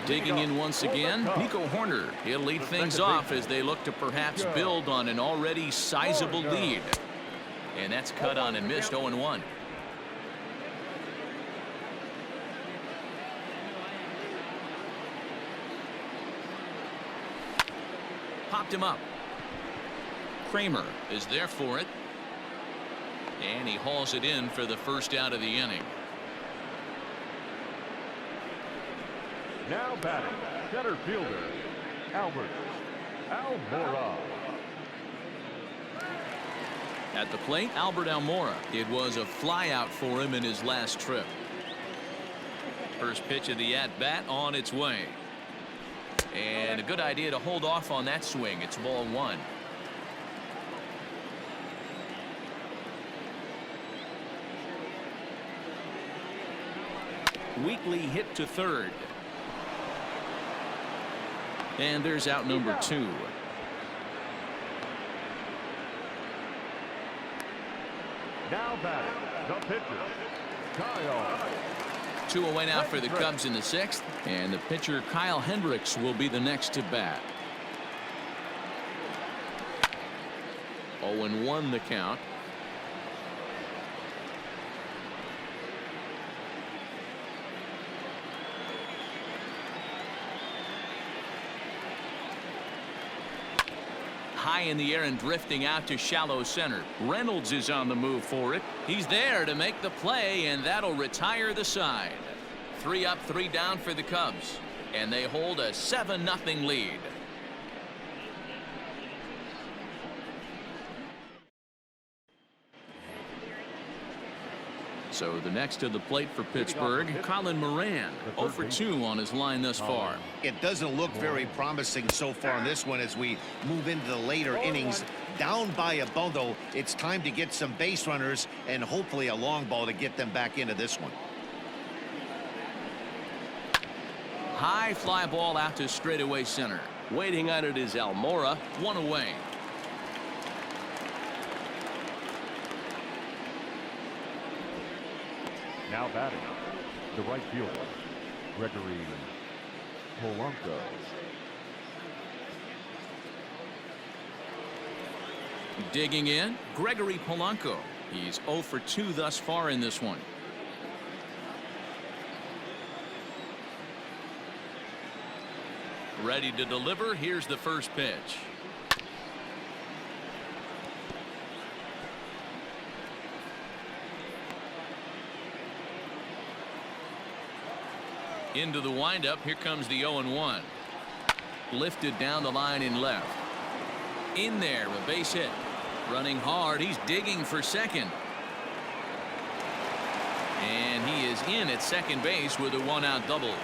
Digging in once again, Nico Horner. He'll lead things off as they look to perhaps build on an already sizable lead. And that's cut on and missed. 0-1. Popped him up. Kramer is there for it. And he hauls it in for the first out of the inning. Now batting, center fielder, Albert Almora. At the plate, Albert Almora. It was a flyout for him in his last trip. First pitch of the at-bat on its way. And a good idea to hold off on that swing. It's ball one. Weekly hit to third. And there's out number 2. Now batting, the pitcher, Kyle. 2 away now for the Cubs in the 6th. And the pitcher, Kyle Hendricks, will be the next to bat. 0-1 the count. High in the air and drifting out to shallow center. Reynolds is on the move for it. He's there to make the play, and that'll retire the side. 3 up, 3 down for the Cubs, and they hold a 7-0 lead. So the next to the plate for Pittsburgh, Colin Moran, 0 for 2 on his line thus far. It doesn't look very promising so far in this one as we move into the later innings. Down by a bundle, it's time to get some base runners and hopefully a long ball to get them back into this one. High fly ball out to straightaway center. Waiting on it is Almora, 1 away. Now batting, the right fielder, Gregory Polanco. Digging in, Gregory Polanco. He's 0 for 2 thus far in this one. Ready to deliver. Here's the first pitch. Into the windup. Here comes the 0-1. Lifted down the line in left. In there, a base hit. Running hard. He's digging for second. And he is in at second base with a 1-out double.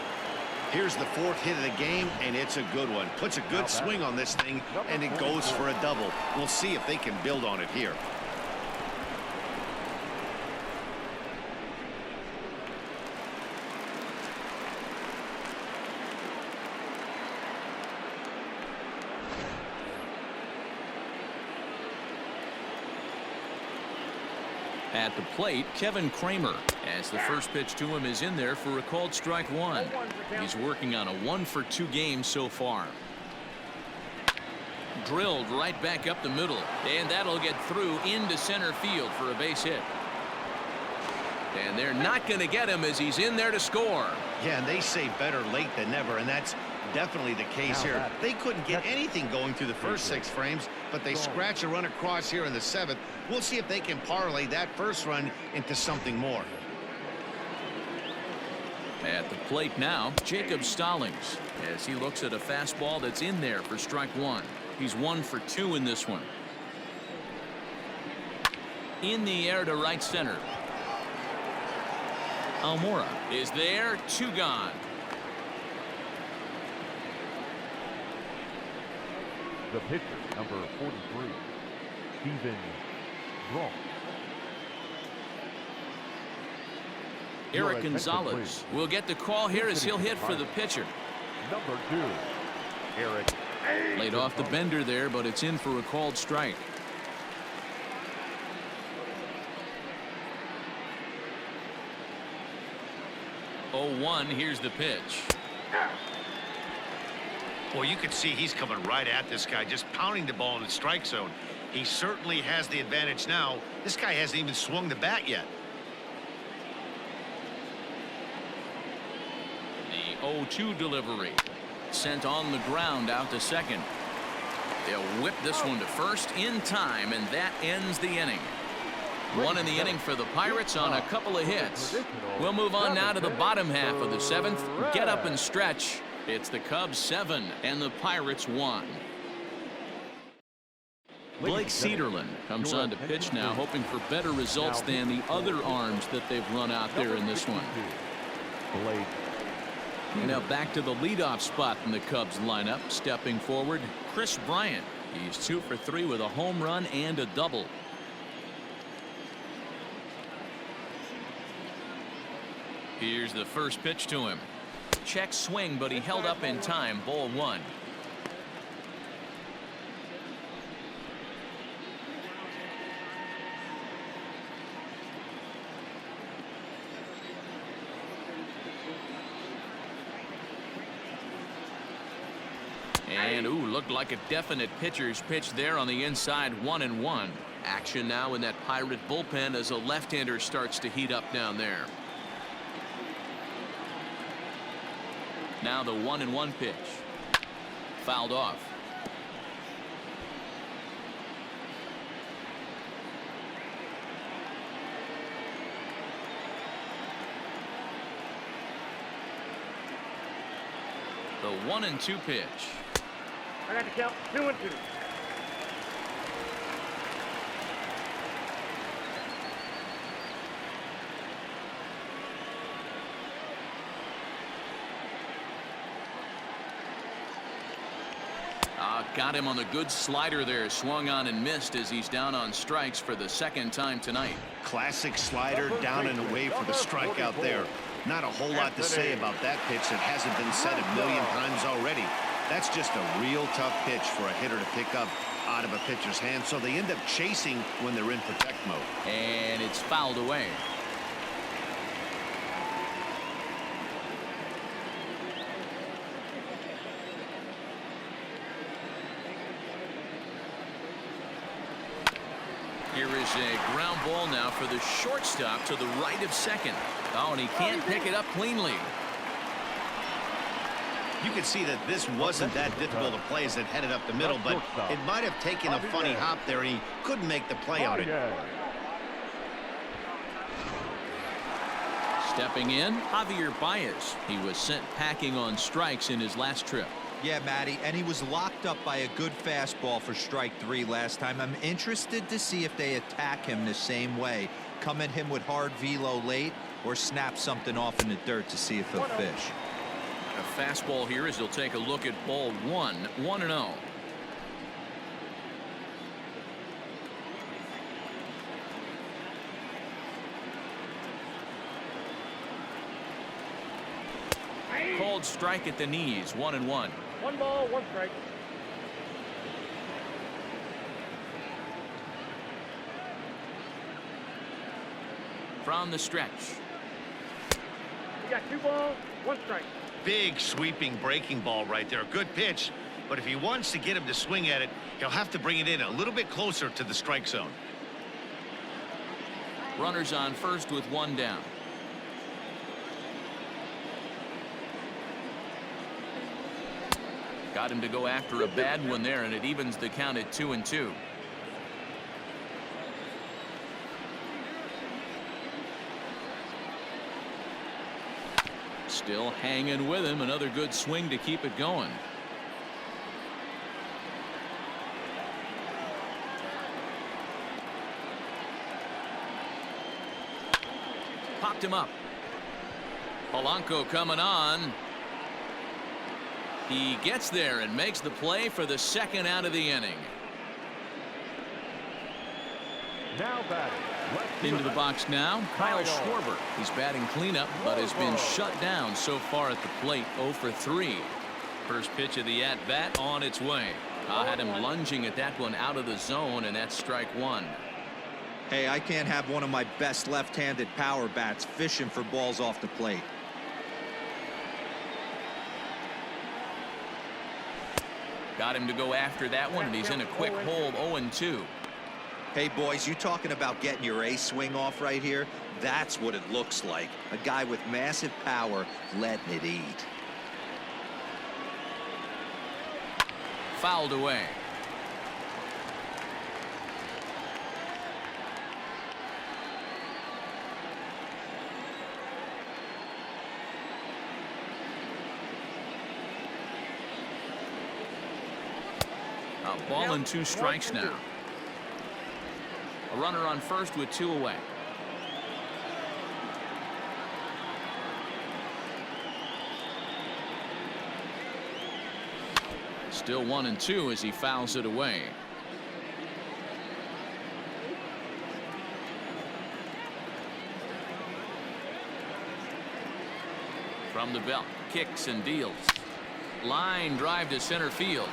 Here's the 4th hit of the game, and it's a good one. Puts a good swing on this thing, and it goes for a double. We'll see if they can build on it here. At the plate, Kevin Kramer, as the first pitch to him is in there for a called strike 1. He's working on a 1 for 2 game so far. Drilled right back up the middle, and that'll get through into center field for a base hit. And they're not going to get him as he's in there to score. Yeah, and they say better late than never, and that's definitely the case here. They couldn't get anything going through the first 6 frames, but they scratch a run across here in the 7th. We'll see if they can parlay that first run into something more. At the plate now, Jacob Stallings, as he looks at a fastball that's in there for strike 1. He's 1 for 2 in this one. In the air to right center. Almora is there, 2 gone. The pitcher, number 43, Steven Braun. Eric Gonzalez will get the call here as he'll hit for the pitcher. Number 2, Eric. Laid off the bender there, but it's in for a called strike. Oh, 1. Here's the pitch. Well, you can see he's coming right at this guy, just pounding the ball in the strike zone. He certainly has the advantage now. This guy hasn't even swung the bat yet. The 0-2 delivery. Sent on the ground out to second. They'll whip this one to first in time, and that ends the inning. One in the inning for the Pirates on a couple of hits. We'll move on now to the bottom half of the seventh. Get up and stretch. It's the Cubs 7 and the Pirates 1. Blake Cederlin comes on to pitch now, hoping for better results than the other arms that they've run out there in this one. And now back to the leadoff spot in the Cubs lineup. Stepping forward, Chris Bryant. He's 2 for 3 with a home run and a double. Here's the first pitch to him. Check swing, but he held up in time. Ball 1. And looked like a definite pitcher's pitch there on the inside. 1-1. Action now in that Pirate bullpen as a left-hander starts to heat up down there. Now the 1-1 pitch. Fouled off. The 1-2 pitch. I got to count 2-2. Got him on the good slider there. Swung on and missed as he's down on strikes for the second time tonight. Classic slider, down and away for the strikeout there. Not a whole lot to say about that pitch that hasn't been said a million times already. That's just a real tough pitch for a hitter to pick up out of a pitcher's hand, so they end up chasing when they're in protect mode. And it's fouled away. Here is a ground ball now for the shortstop to the right of second. Oh, and he can't pick it up cleanly. You can see that this wasn't that difficult a play as it headed up the middle, but it might have taken a funny hop there, and he couldn't make the play on it. Stepping in, Javier Baez. He was sent packing on strikes in his last trip. Yeah, Matty, and he was locked up by a good fastball for strike 3 last time. I'm interested to see if they attack him the same way. Come at him with hard velo late or snap something off in the dirt to see if he'll fish. A fastball here as he'll take a look at ball 1. 1-0. Called strike at the knees. 1-1. 1 ball, 1 strike. From the stretch. You got 2 balls, 1 strike. Big sweeping breaking ball right there. Good pitch, but if he wants to get him to swing at it, he'll have to bring it in a little bit closer to the strike zone. Runners on first with 1 down. Got him to go after a bad one there, and it evens the count at 2-2. Still hanging with him. Another good swing to keep it going. Popped him up. Polanco coming on. He gets there and makes the play for the second out of the inning. Now batting. Into the box now, Kyle Schwarber. He's batting cleanup, but has been shut down so far at the plate. 0 for 3. First pitch of the at-bat on its way. I had him lunging at that one out of the zone, and that's strike 1. Hey, I can't have one of my best left-handed power bats fishing for balls off the plate. Got him to go after that one, and he's in a quick hole, 0-2. Hey, boys, you talking about getting your ace swing off right here? That's what it looks like. A guy with massive power letting it eat. Fouled away. A ball and 2 strikes now. A runner on first with 2 away. Still 1-2 as he fouls it away. From the belt, kicks and deals. Line drive to center field.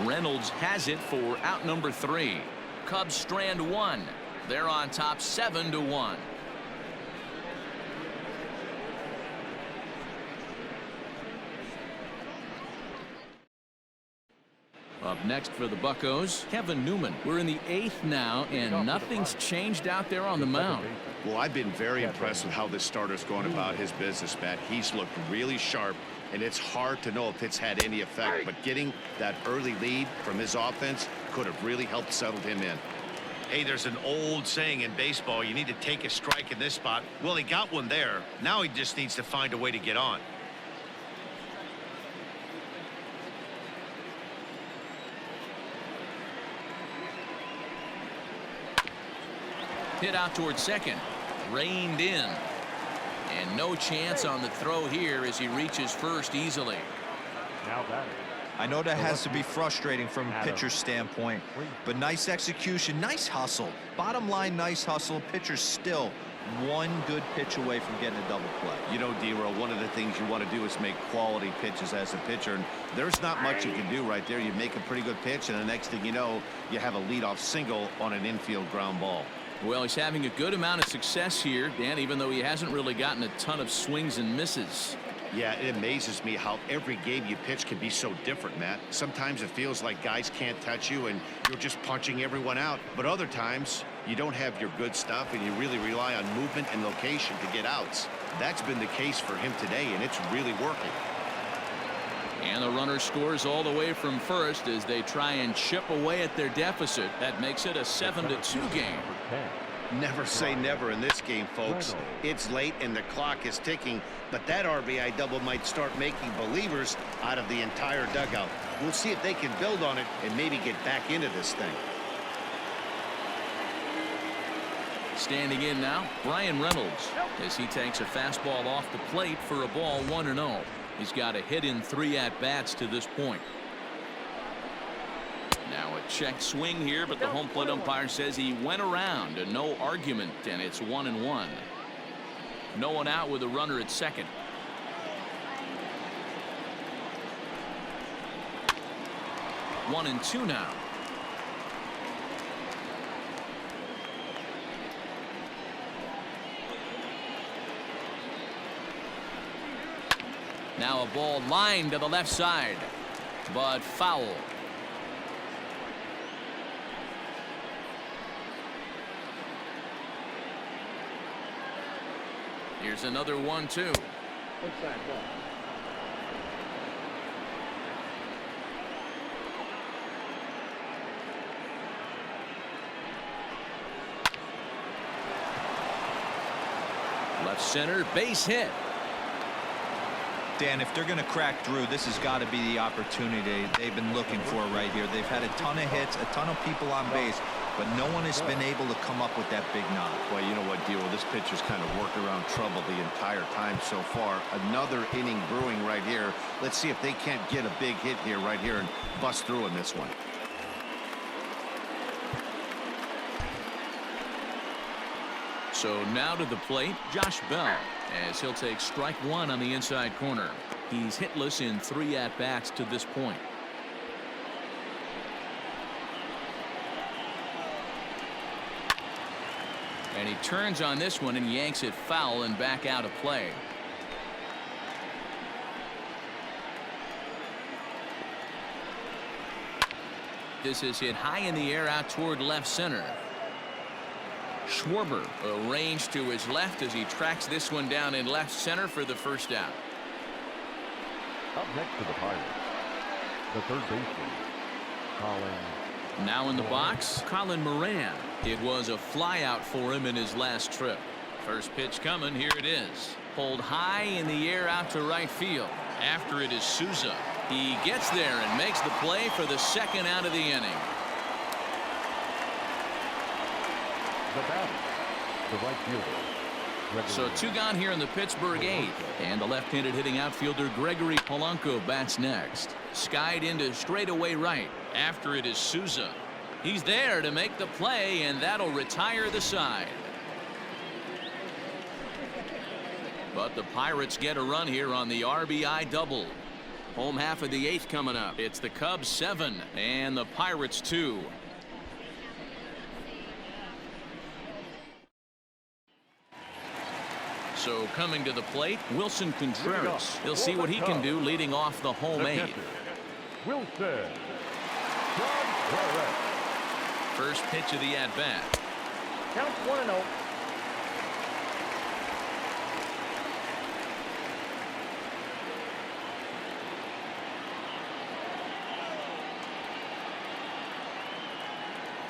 Reynolds has it for out number 3. Cubs strand 1. They're on top 7-1. Up next for the Buccos, Kevin Newman. We're in the 8th now, and nothing's changed out there on the mound. Well, I've been very impressed with how this starter's going about his business, Matt. He's looked really sharp, and it's hard to know if it's had any effect, but getting that early lead from his offense could have really helped settle him in. Hey, there's an old saying in baseball, you need to take a strike in this spot. Well, he got one there. Now he just needs to find a way to get on. Hit out towards second. Reined in. And no chance on the throw here as he reaches first easily. Now batting. I know that has to be frustrating from a pitcher's standpoint, but nice execution, nice hustle. Bottom line, nice hustle. Pitcher's still one good pitch away from getting a double play. You know, D-Roll, one of the things you want to do is make quality pitches as a pitcher, and there's not much you can do right there. You make a pretty good pitch, and the next thing you know, you have a leadoff single on an infield ground ball. Well, he's having a good amount of success here, Dan, even though he hasn't really gotten a ton of swings and misses. Yeah, it amazes me how every game you pitch can be so different, Matt. Sometimes it feels like guys can't touch you and you're just punching everyone out. But other times you don't have your good stuff and you really rely on movement and location to get outs. That's been the case for him today, and it's really working. And the runner scores all the way from first as they try and chip away at their deficit. That makes it a 7-2 game. Never say never in this game, folks. It's late and the clock is ticking, but that RBI double might start making believers out of the entire dugout. We'll see if they can build on it and maybe get back into this thing. Standing in now, Brian Reynolds, as he takes a fastball off the plate for a ball 1-0. He's got a hit in 3 at-bats to this point. Now a check swing here, but the home plate umpire says he went around, and no argument, and it's 1-1. No one out with a runner at second. One and two now. Now a ball lined to the left side, but foul. Here's another 1-2. Left center, base hit. Dan, if they're going to crack through, this has got to be the opportunity they've been looking for right here. They've had a ton of hits, a ton of people on base, but no one has been able to come up with that big knock. Well, you know what, Dio? This pitcher's kind of worked around trouble the entire time so far. Another inning brewing right here. Let's see if they can't get a big hit here right here and bust through in this one. So now to the plate, Josh Bell, as he'll take strike one on the inside corner. He's hitless in 3 at-bats to this point. And he turns on this one and yanks it foul and back out of play. This is hit high in the air out toward left center. Schwarber arranged to his left as he tracks this one down in left center for the first out. Up next to the Pirates, the third baseman, Colin. Now in the box, Colin Moran. It was a flyout for him in his last trip. First pitch coming. Here it is. Pulled high in the air out to right field. After it is Souza. He gets there and makes the play for the second out of the inning. The batter, the right fielder. So two gone here in the Pittsburgh eighth. And the left-handed hitting outfielder Gregory Polanco bats next. Skied into straightaway right. After it is Souza. He's there to make the play, and that'll retire the side. But the Pirates get a run here on the RBI double. Home half of the eighth coming up. It's the Cubs 7 and the Pirates 2. So coming to the plate, Wilson Contreras. He'll see what he can do leading off the home eighth. Wilson. First pitch of the at-bat. Count 1-0.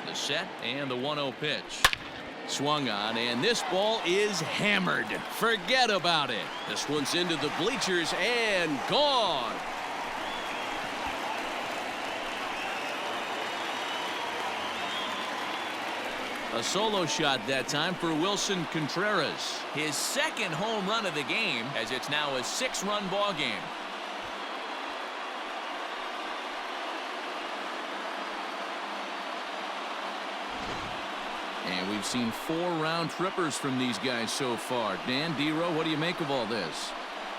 The set and the 1-0 pitch. Swung on, and this ball is hammered. Forget about it. This one's into the bleachers and gone. A solo shot that time for Wilson Contreras. His second home run of the game, as it's now a 6-run ball game. And we've seen 4 round trippers from these guys so far. Dan, D-Row, what do you make of all this?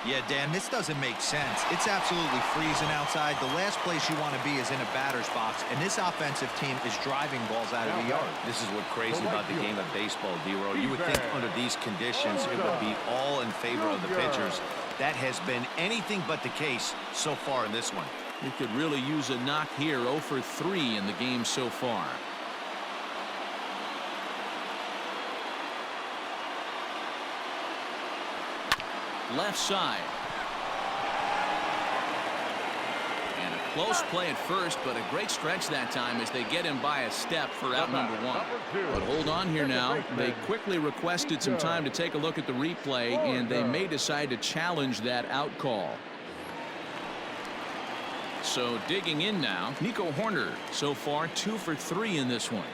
Yeah, Dan, this doesn't make sense. It's absolutely freezing outside. The last place you want to be is in a batter's box, and this offensive team is driving balls out of the yard. This is what's crazy about the game of baseball, D-Row. You would think under these conditions it would be all in favor of the pitchers. That has been anything but the case so far in this one. He could really use a knock here. 0 for 3 in the game so far. Left side. And a close play at first, but a great stretch that time as they get him by a step for out number 1. But hold on here now. They quickly requested some time to take a look at the replay, and they may decide to challenge that out call. So digging in now, Nico Horner. So far 2 for 3 in this one.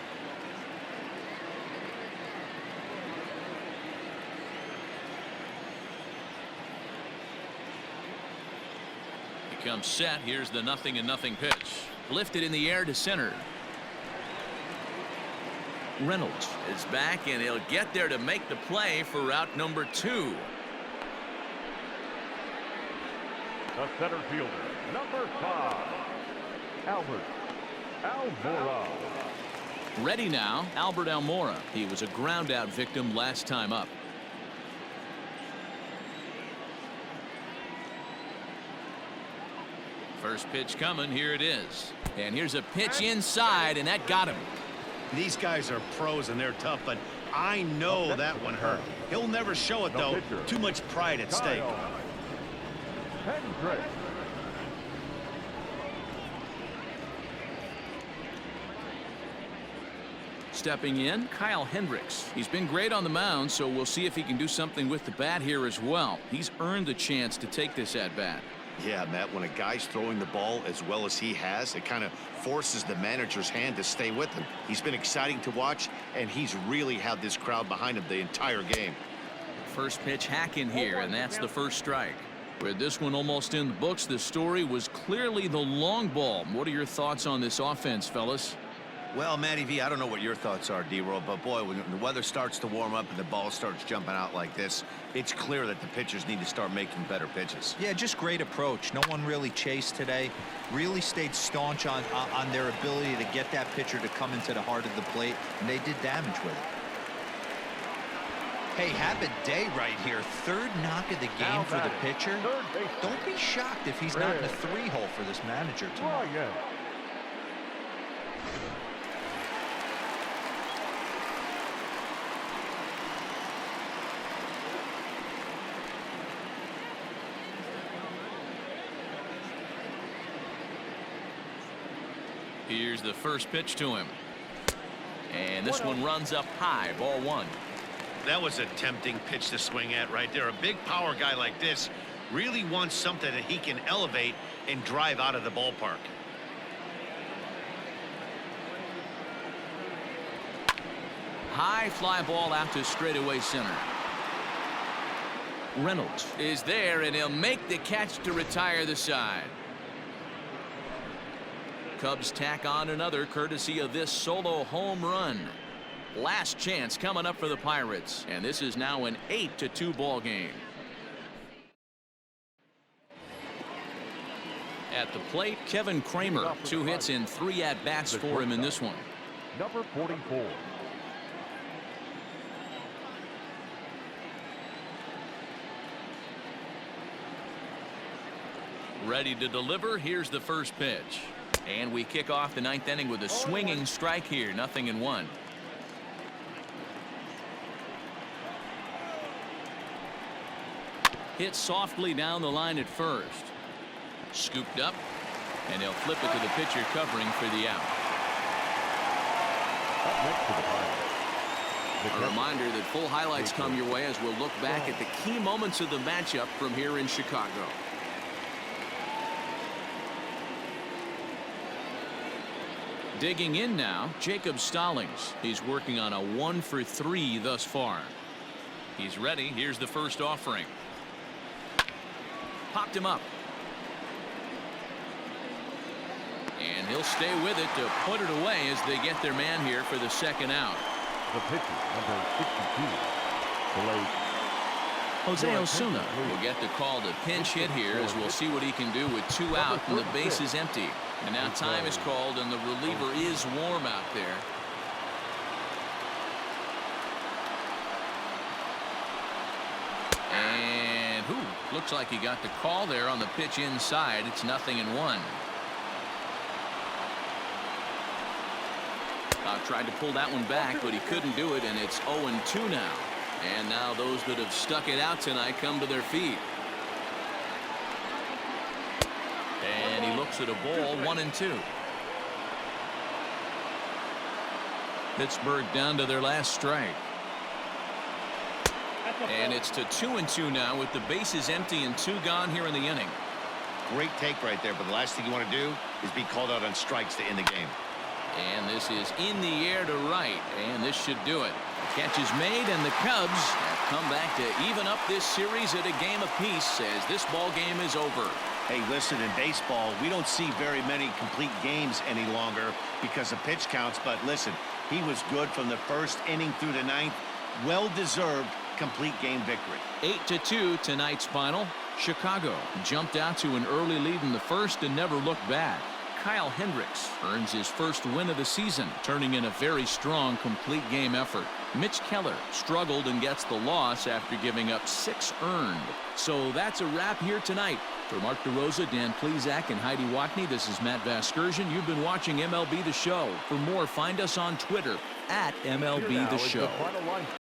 Comes set. Here's the 0-0 pitch. Lifted in the air to center. Reynolds is back, and he'll get there to make the play for route number 2. The center fielder, number 5, Albert Almora. Ready now, Albert Almora. He was a ground out victim last time up. First pitch coming. Here it is. And here's a pitch inside, and that got him. These guys are pros and they're tough, but I know that one hurt. He'll never show it, though. Too much pride at stake. Stepping in, Kyle Hendricks. He's been great on the mound, so we'll see if he can do something with the bat here as well. He's earned the chance to take this at bat. Yeah, Matt, when a guy's throwing the ball as well as he has, it kind of forces the manager's hand to stay with him. He's been exciting to watch, and he's really had this crowd behind him the entire game. First pitch hack in here, and that's the first strike. With this one almost in the books, the story was clearly the long ball. What are your thoughts on this offense, fellas? Well, Matty V, I don't know what your thoughts are, D-Roll, but boy, when the weather starts to warm up and the ball starts jumping out like this, it's clear that the pitchers need to start making better pitches. Yeah, just great approach. No one really chased today. Really stayed staunch on their ability to get that pitcher to come into the heart of the plate, and they did damage with it. Hey, have a day right here. 3rd knock of the game for the pitcher. Don't be shocked if he's not in a 3-hole for this manager tomorrow. Here's the first pitch to him. And this one runs up high, ball one. That was a tempting pitch to swing at right there. A big power guy like this really wants something that he can elevate and drive out of the ballpark. High fly ball out to straightaway center. Reynolds is there, and he'll make the catch to retire the side. Cubs tack on another courtesy of this solo home run. Last chance coming up for the Pirates, and this is now an 8-2 ball game. At the plate, Kevin Kramer, 2 hits in 3 at-bats for him in this one. Number 44. Ready to deliver. Here's the first pitch. And we kick off the 9th inning with a swinging strike here. 0-1. Hit softly down the line at first. Scooped up. And he'll flip it to the pitcher covering for the out. Up next to the Pirates. A reminder that full highlights come your way as we'll look back at the key moments of the matchup from here in Chicago. Digging in now, Jacob Stallings. He's working on a 1-for-3 thus far. He's ready. Here's the first offering. Popped him up. And he'll stay with it to put it away as they get their man here for the second out. The pitcher, number 62, the late Jose Osuna will get the call to pinch hit here as we'll see what he can do with 2 out and the base is empty. And now time is called and the reliever is warm out there. And looks like he got the call there on the pitch inside. It's 0-1. Tried to pull that one back, but he couldn't do it, and it's 0-2 now. And now those that have stuck it out tonight come to their feet. And he looks at a ball, 1-2. Pittsburgh down to their last strike. And it's to 2-2 now with the bases empty and 2 gone here in the inning. Great take right there, but the last thing you want to do is be called out on strikes to end the game. And this is in the air to right, and this should do it. Catch is made, and the Cubs have come back to even up this series at a game apiece as this ball game is over. Hey, listen, in baseball, we don't see very many complete games any longer because of pitch counts, but listen, he was good from the first inning through the 9th. Well-deserved complete game victory. 8-2 tonight's final. Chicago jumped out to an early lead in the first and never looked back. Kyle Hendricks earns his first win of the season, turning in a very strong complete game effort. Mitch Keller struggled and gets the loss after giving up 6 earned. So that's a wrap here tonight. For Mark DeRosa, Dan Plesac, and Heidi Watney, this is Matt Vasgersian. You've been watching MLB The Show. For more, find us on Twitter @MLB The Show.